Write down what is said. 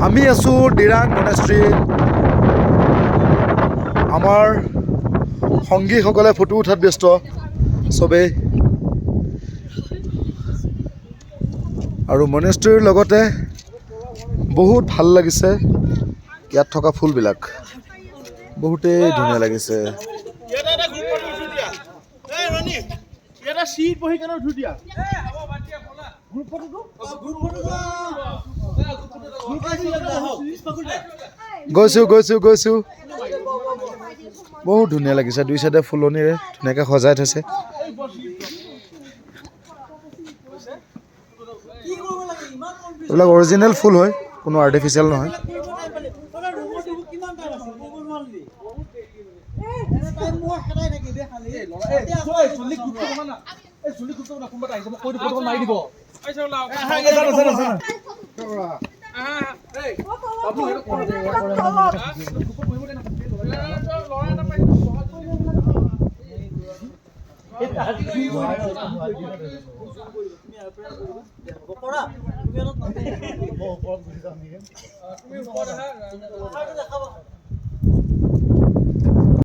আমি আছো ডিৰাং মনেষ্ট্ৰী। আমাৰ সংগীসকলে ফটো উঠাত ব্যস্ত চবেই, আৰু মনেষ্ট্ৰীৰ লগতে বহুত ভাল লাগিছে ইয়াত থকা ফুলবিলাক, বহুতেই ধুনীয়া লাগিছে। গৈছো গৈছো গৈছো বহুত ধুনীয়া লাগিছে, দুই চাইডে ফুলনিৰে ধুনীয়াকৈ সজাই থৈছে। এইবিলাক অৰিজিনেল ফুল হয়, কোনো আৰ্টিফিচিয়েল নহয়।